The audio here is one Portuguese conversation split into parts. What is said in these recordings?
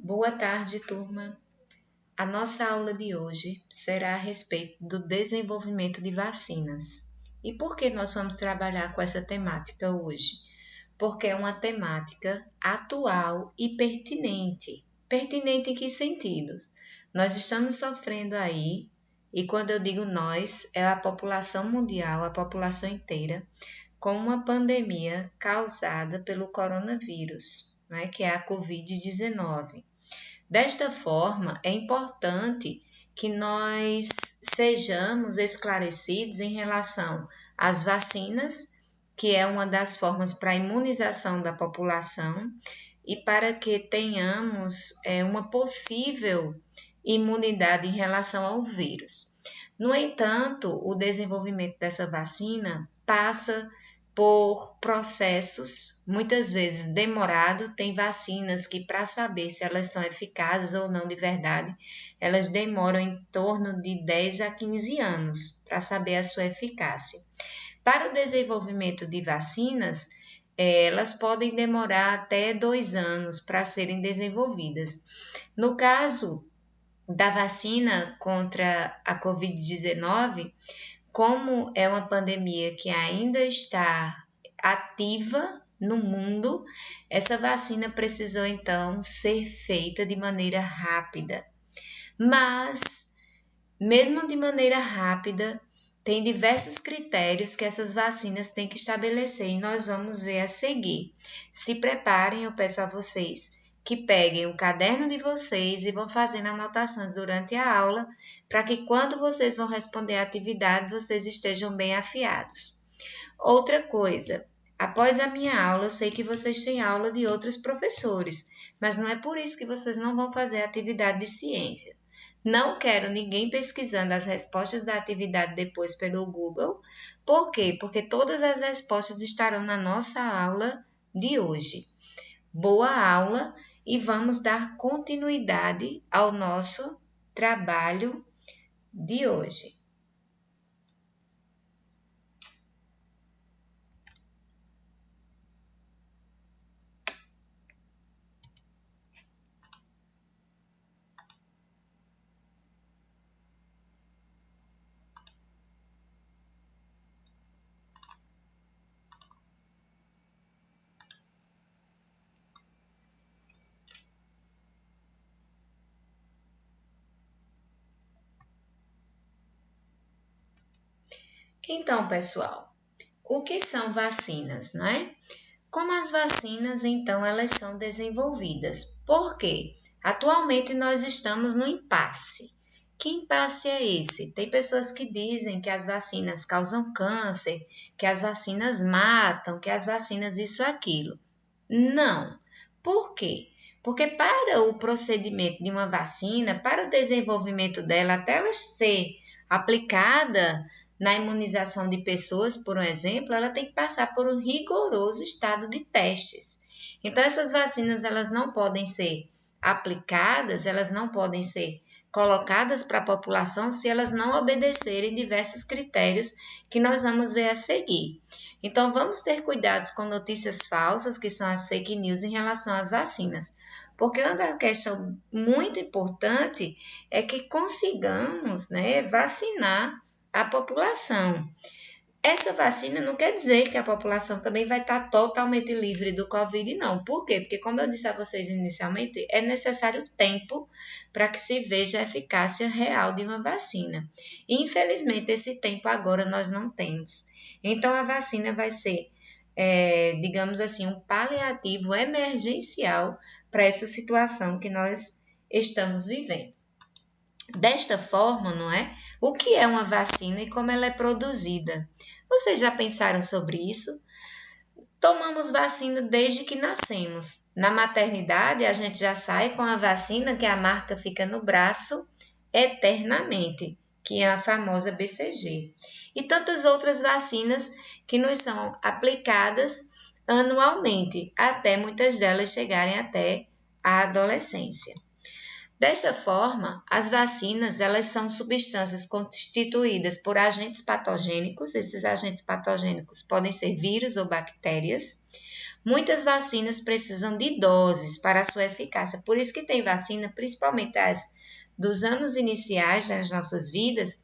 Boa tarde, turma. A nossa aula de hoje será a respeito do desenvolvimento de vacinas. E por que nós vamos trabalhar com essa temática hoje? Porque é uma temática atual e pertinente. Pertinente em que sentido? Nós estamos sofrendo aí, e quando eu digo nós, é a população mundial, a população inteira, com uma pandemia causada pelo coronavírus, que é a Covid-19. Desta forma, é importante que nós sejamos esclarecidos em relação às vacinas, que é uma das formas para a imunização da população, e para que tenhamos uma possível imunidade em relação ao vírus. No entanto, o desenvolvimento dessa vacina passa por processos, muitas vezes demorado. Tem vacinas que, para saber se elas são eficazes ou não de verdade, elas demoram em torno de 10 a 15 anos para saber a sua eficácia. Para o desenvolvimento de vacinas, elas podem demorar até 2 anos para serem desenvolvidas. No caso da vacina contra a Covid-19, como é uma pandemia que ainda está ativa no mundo, essa vacina precisou então ser feita de maneira rápida. Mas, mesmo de maneira rápida, tem diversos critérios que essas vacinas têm que estabelecer e nós vamos ver a seguir. Se preparem, eu peço a vocês que peguem o caderno de vocês e vão fazendo anotações durante a aula, para que quando vocês vão responder a atividade, vocês estejam bem afiados. Outra coisa, após a minha aula, eu sei que vocês têm aula de outros professores, mas não é por isso que vocês não vão fazer a atividade de ciência. Não quero ninguém pesquisando as respostas da atividade depois pelo Google. Por quê? Porque todas as respostas estarão na nossa aula de hoje. Boa aula e vamos dar continuidade ao nosso trabalho de hoje. Então, pessoal, o que são vacinas, não é? Como as vacinas, então, elas são desenvolvidas? Por quê? Atualmente nós estamos no impasse. Que impasse é esse? Tem pessoas que dizem que as vacinas causam câncer, que as vacinas matam, que as vacinas isso aquilo. Não. Por quê? Porque para o procedimento de uma vacina, para o desenvolvimento dela, até ela ser aplicada na imunização de pessoas, por um exemplo, ela tem que passar por um rigoroso estado de testes. Então, essas vacinas, elas não podem ser aplicadas, elas não podem ser colocadas para a população se elas não obedecerem diversos critérios que nós vamos ver a seguir. Então, vamos ter cuidados com notícias falsas, que são as fake news em relação às vacinas. Porque uma questão muito importante é que consigamos, vacinar a população. Essa vacina não quer dizer que a população também vai estar totalmente livre do Covid, não. Por quê? Porque, como eu disse a vocês inicialmente, é necessário tempo para que se veja a eficácia real de uma vacina. E, infelizmente, esse tempo agora nós não temos. Então, a vacina vai ser, digamos assim, um paliativo emergencial para essa situação que nós estamos vivendo. Desta forma, não é? O que é uma vacina e como ela é produzida? Vocês já pensaram sobre isso? Tomamos vacina desde que nascemos. Na maternidade, a gente já sai com a vacina que a marca fica no braço eternamente, que é a famosa BCG. E tantas outras vacinas que nos são aplicadas anualmente, até muitas delas chegarem até a adolescência. Desta forma, as vacinas, elas são substâncias constituídas por agentes patogênicos. Esses agentes patogênicos podem ser vírus ou bactérias, Muitas vacinas precisam de doses para a sua eficácia, por isso que tem vacina, principalmente as dos anos iniciais das nossas vidas,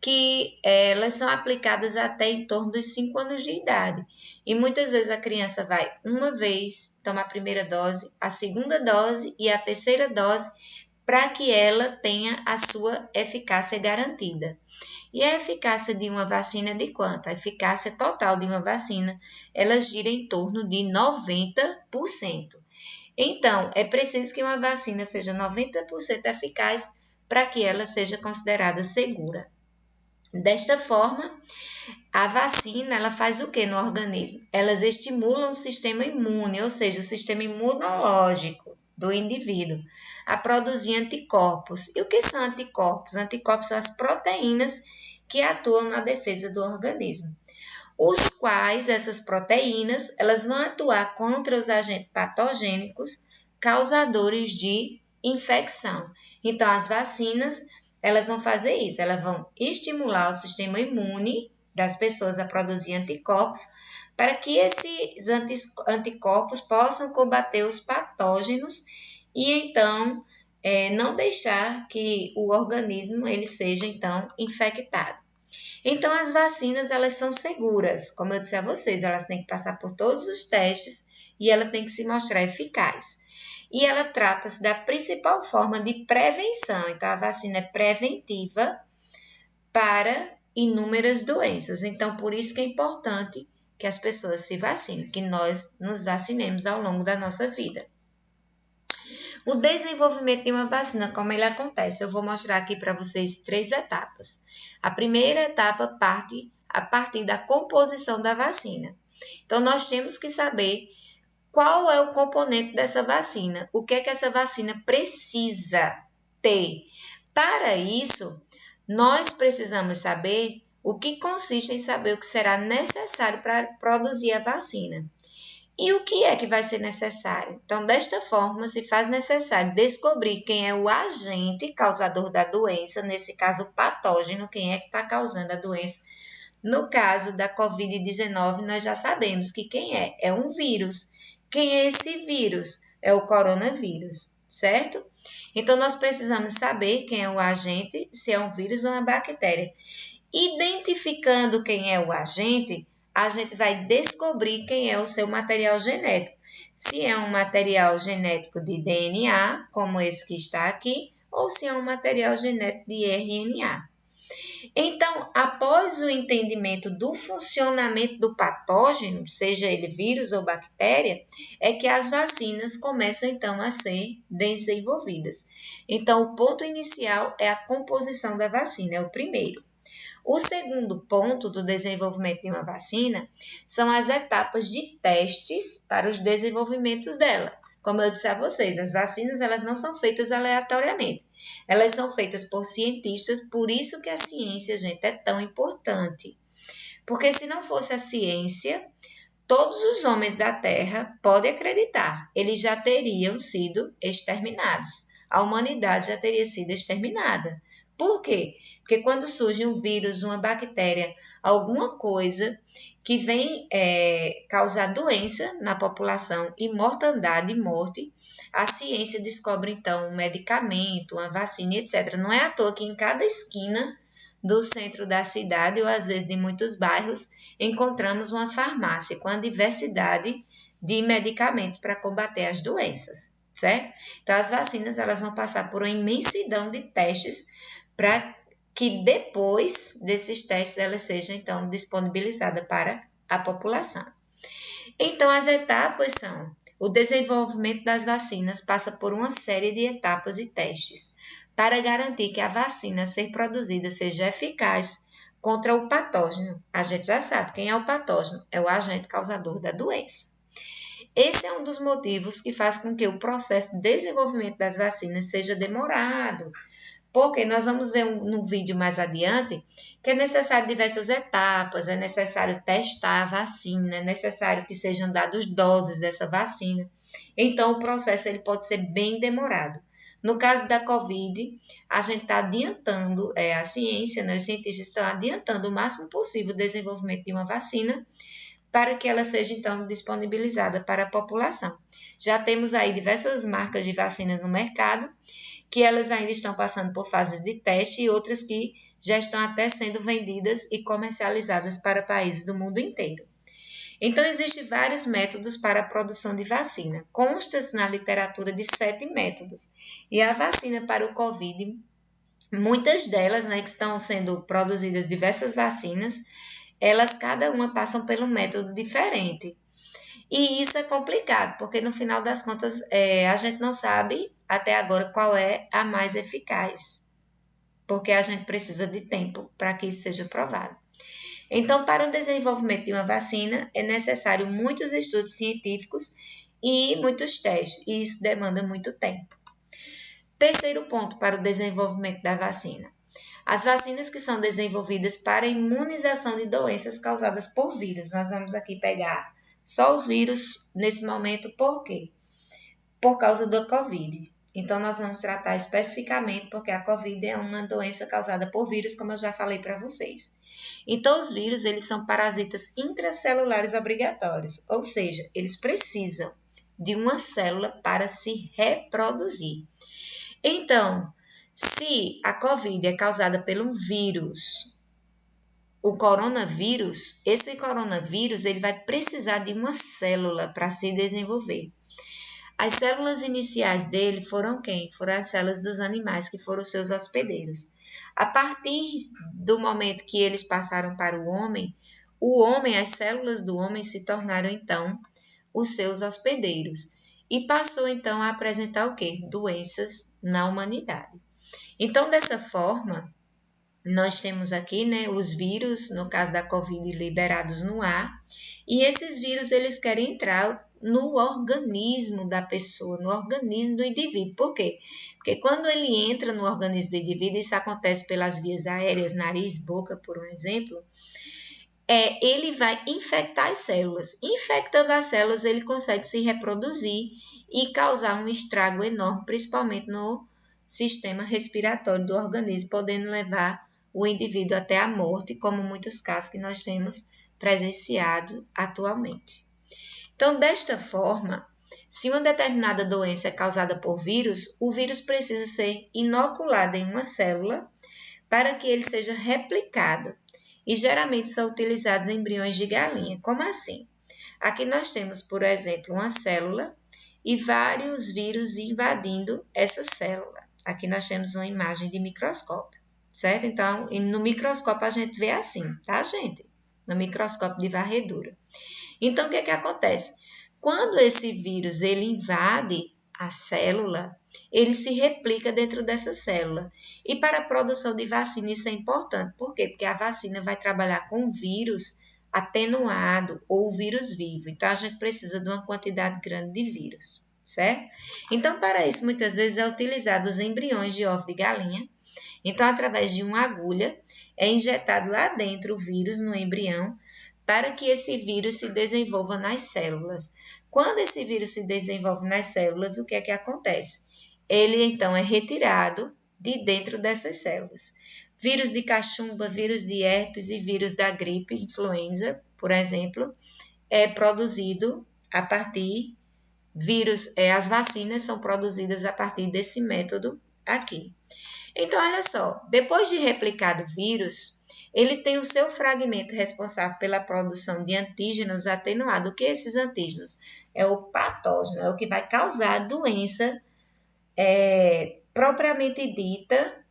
que elas são aplicadas até em torno dos 5 anos de idade. E muitas vezes a criança vai uma vez tomar a primeira dose, a segunda dose e a terceira dose, para que ela tenha a sua eficácia garantida. E a eficácia de uma vacina é de quanto? A eficácia total de uma vacina, ela gira em torno de 90%. Então, é preciso que uma vacina seja 90% eficaz para que ela seja considerada segura. Desta forma, a vacina, ela faz o que no organismo? Elas estimulam o sistema imune, ou seja, o sistema imunológico do indivíduo, a produzir anticorpos. E o que são anticorpos? Anticorpos são as proteínas que atuam na defesa do organismo, os quais essas proteínas, elas vão atuar contra os agentes patogênicos causadores de infecção. Então, as vacinas, elas vão fazer isso, elas vão estimular o sistema imune das pessoas a produzir anticorpos, para que esses anticorpos possam combater os patógenos e então não deixar que o organismo ele seja então infectado. Então as vacinas elas são seguras, como eu disse a vocês, elas têm que passar por todos os testes e ela tem que se mostrar eficaz. E ela trata-se da principal forma de prevenção, então a vacina é preventiva para inúmeras doenças. Então, por isso que é importante que as pessoas se vacinem, que nós nos vacinemos ao longo da nossa vida. O desenvolvimento de uma vacina, como ele acontece? Eu vou mostrar aqui para vocês 3 etapas. A primeira etapa parte a partir da composição da vacina. Então, nós temos que saber qual é o componente dessa vacina, o que é que essa vacina precisa ter. Para isso, nós precisamos saber o que consiste em saber o que será necessário para produzir a vacina. E o que é que vai ser necessário? Então, desta forma, se faz necessário descobrir quem é o agente causador da doença, nesse caso, o patógeno, quem é que está causando a doença. No caso da Covid-19, nós já sabemos que quem é? É um vírus. Quem é esse vírus? É o coronavírus, certo? Então, nós precisamos saber quem é o agente, se é um vírus ou uma bactéria. Identificando quem é o agente, a gente vai descobrir quem é o seu material genético. Se é um material genético de DNA, como esse que está aqui, ou se é um material genético de RNA. Então, após o entendimento do funcionamento do patógeno, seja ele vírus ou bactéria, é que as vacinas começam então a ser desenvolvidas. Então, o ponto inicial é a composição da vacina, é o primeiro. O segundo ponto do desenvolvimento de uma vacina são as etapas de testes para os desenvolvimentos dela. Como eu disse a vocês, as vacinas elas não são feitas aleatoriamente. Elas são feitas por cientistas, por isso que a ciência, gente, é tão importante. Porque se não fosse a ciência, todos os homens da Terra, podem acreditar, eles já teriam sido exterminados. A humanidade já teria sido exterminada. Por quê? Porque quando surge um vírus, uma bactéria, alguma coisa que vem causar doença na população e mortandade e morte, a ciência descobre então um medicamento, uma vacina, etc. Não é à toa que em cada esquina do centro da cidade, ou às vezes de muitos bairros, encontramos uma farmácia com a diversidade de medicamentos para combater as doenças, certo? Então as vacinas elas vão passar por uma imensidão de testes para que depois desses testes elas sejam então disponibilizadas para a população. Então as etapas são: o desenvolvimento das vacinas passa por uma série de etapas e testes para garantir que a vacina a ser produzida seja eficaz contra o patógeno. A gente já sabe quem é o patógeno, é o agente causador da doença. Esse é um dos motivos que faz com que o processo de desenvolvimento das vacinas seja demorado, porque nós vamos ver no vídeo mais adiante que é necessário diversas etapas, é necessário testar a vacina, é necessário que sejam dadas doses dessa vacina. Então, o processo ele pode ser bem demorado. No caso da Covid, a gente está adiantando, a ciência, né, os cientistas estão adiantando o máximo possível o desenvolvimento de uma vacina para que ela seja, então, disponibilizada para a população. Já temos aí diversas marcas de vacina no mercado, que elas ainda estão passando por fases de teste e outras que já estão até sendo vendidas e comercializadas para países do mundo inteiro. Então, existem vários métodos para a produção de vacina. Consta na literatura de 7 métodos. E a vacina para o Covid, muitas delas, né, que estão sendo produzidas diversas vacinas, elas cada uma passam por um método diferente. E isso é complicado, porque no final das contas a gente não sabe até agora qual é a mais eficaz, porque a gente precisa de tempo para que isso seja provado. Então, para o desenvolvimento de uma vacina, é necessário muitos estudos científicos e muitos testes, e isso demanda muito tempo. Terceiro ponto para o desenvolvimento da vacina. As vacinas que são desenvolvidas para a imunização de doenças causadas por vírus. Nós vamos aqui pegar só os vírus nesse momento, por quê? Por causa do Covid. Então, nós vamos tratar especificamente porque a Covid é uma doença causada por vírus, como eu já falei para vocês. Então, os vírus, eles são parasitas intracelulares obrigatórios, ou seja, eles precisam de uma célula para se reproduzir. Então, se a Covid é causada por um vírus, o coronavírus, esse coronavírus, ele vai precisar de uma célula para se desenvolver. As células iniciais dele foram quem? Foram as células dos animais, que foram seus hospedeiros. A partir do momento que eles passaram para o homem, as células do homem se tornaram, então, os seus hospedeiros. E passou, então, a apresentar o quê? Doenças na humanidade. Então, dessa forma, nós temos aqui, né, os vírus, no caso da Covid, liberados no ar, e esses vírus, eles querem entrar no organismo da pessoa, no organismo do indivíduo. Por quê? Porque quando ele entra no organismo do indivíduo, isso acontece pelas vias aéreas, nariz, boca, por um exemplo, ele vai infectar as células. Infectando as células, ele consegue se reproduzir e causar um estrago enorme, principalmente no sistema respiratório do organismo, podendo levar o indivíduo até a morte, como muitos casos que nós temos presenciado atualmente. Então, desta forma, se uma determinada doença é causada por vírus, o vírus precisa ser inoculado em uma célula para que ele seja replicado. E geralmente são utilizados embriões de galinha. Como assim? Aqui nós temos, por exemplo, uma célula e vários vírus invadindo essa célula. Aqui nós temos uma imagem de microscópio, certo? Então, no microscópio a gente vê assim, tá, gente? No microscópio de varredura. Então, o que acontece? Quando esse vírus ele invade a célula, ele se replica dentro dessa célula. E para a produção de vacina isso é importante. Por quê? Porque a vacina vai trabalhar com vírus atenuado ou vírus vivo. Então, a gente precisa de uma quantidade grande de vírus, certo? Então, para isso, muitas vezes é utilizado os embriões de ovo de galinha. Então, através de uma agulha, é injetado lá dentro o vírus no embrião para que esse vírus se desenvolva nas células. Quando esse vírus se desenvolve nas células, o que é que acontece? Ele, então, é retirado de dentro dessas células. Vírus de cachumba, vírus de herpes e vírus da gripe, influenza, por exemplo, é produzido a partir as vacinas são produzidas a partir desse método aqui. Então, olha só, depois de replicado o vírus, ele tem o seu fragmento responsável pela produção de antígenos atenuados. O que é esses antígenos? É o patógeno, é o que vai causar a doença propriamente dita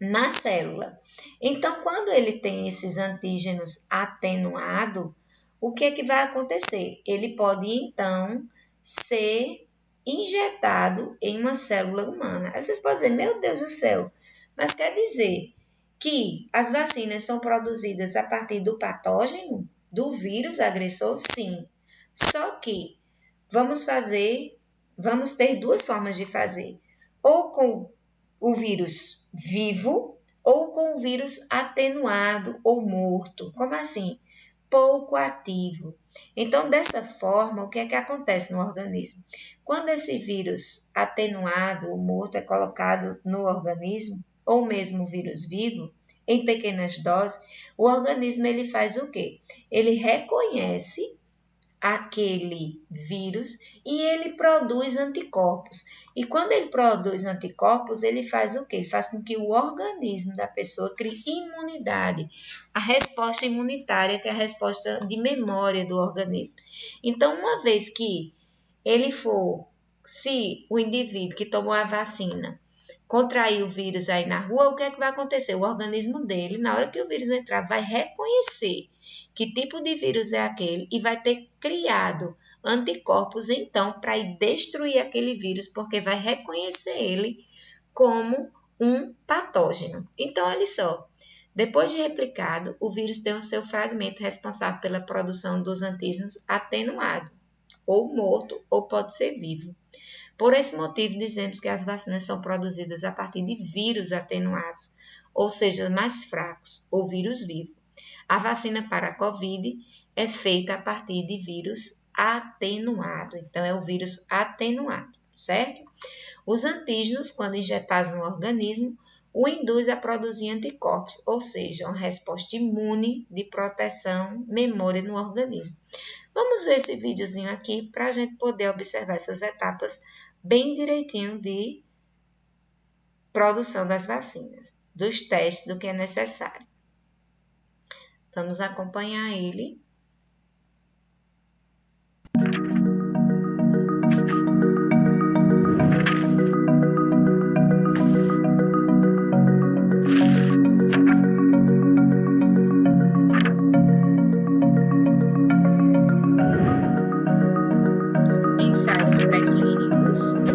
na célula. Então, quando ele tem esses antígenos atenuados, o que é que vai acontecer? Ele pode, então, ser injetado em uma célula humana. Aí vocês podem dizer, meu Deus do céu, mas quer dizer que as vacinas são produzidas a partir do patógeno, do vírus agressor? Sim. Só que vamos ter duas formas de fazer. Ou com o vírus vivo, ou com o vírus atenuado ou morto. Como assim? Pouco ativo. Então, dessa forma, o que é que acontece no organismo? Quando esse vírus atenuado ou morto é colocado no organismo, ou mesmo o vírus vivo, em pequenas doses, O organismo ele faz o quê? Ele reconhece aquele vírus e ele produz anticorpos. E quando ele produz anticorpos, ele faz o quê? Ele faz com que o organismo da pessoa crie imunidade, a resposta imunitária, que é a resposta de memória do organismo. Então, uma vez que ele for, se o indivíduo que tomou a vacina contrair o vírus aí na rua, o que é que vai acontecer? O organismo dele, na hora que o vírus entrar, vai reconhecer que tipo de vírus é aquele e vai ter criado anticorpos, então, para ir destruir aquele vírus, porque vai reconhecer ele como um patógeno. Então, olha só, depois de replicado, o vírus tem o seu fragmento responsável pela produção dos antígenos atenuado, ou morto, ou pode ser vivo. Por esse motivo, dizemos que as vacinas são produzidas a partir de vírus atenuados, ou seja, mais fracos, ou vírus vivo. A vacina para a COVID é feita a partir de vírus atenuado, então é o vírus atenuado, certo? Os antígenos, quando injetados no organismo, o induz a produzir anticorpos, ou seja, uma resposta imune de proteção, memória no organismo. Vamos ver esse videozinho aqui para a gente poder observar essas etapas bem direitinho de produção das vacinas, dos testes, do que é necessário. Vamos acompanhar ele. Ensaios pré-clínicos.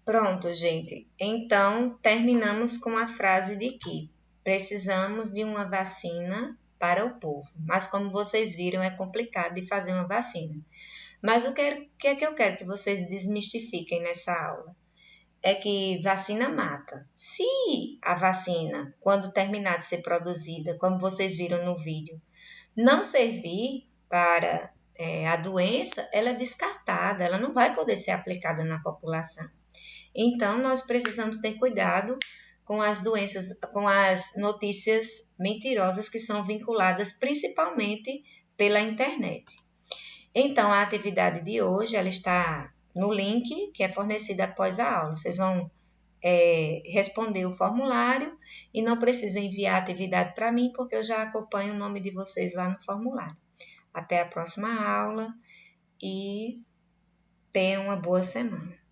Pronto, gente. Então, terminamos com a frase de que precisamos de uma vacina para o povo. Mas, como vocês viram, é complicado de fazer uma vacina. Mas o que é que eu quero que vocês desmistifiquem nessa aula? É que vacina mata. Se a vacina, quando terminar de ser produzida, como vocês viram no vídeo, não servir para a doença, ela é descartada, ela não vai poder ser aplicada na população. Então, nós precisamos ter cuidado com as doenças, com as notícias mentirosas que são vinculadas principalmente pela internet. Então, a atividade de hoje, ela está no link que é fornecido após a aula. Vocês vão responder o formulário e não precisa enviar a atividade para mim, porque eu já acompanho o nome de vocês lá no formulário. Até a próxima aula e tenham uma boa semana.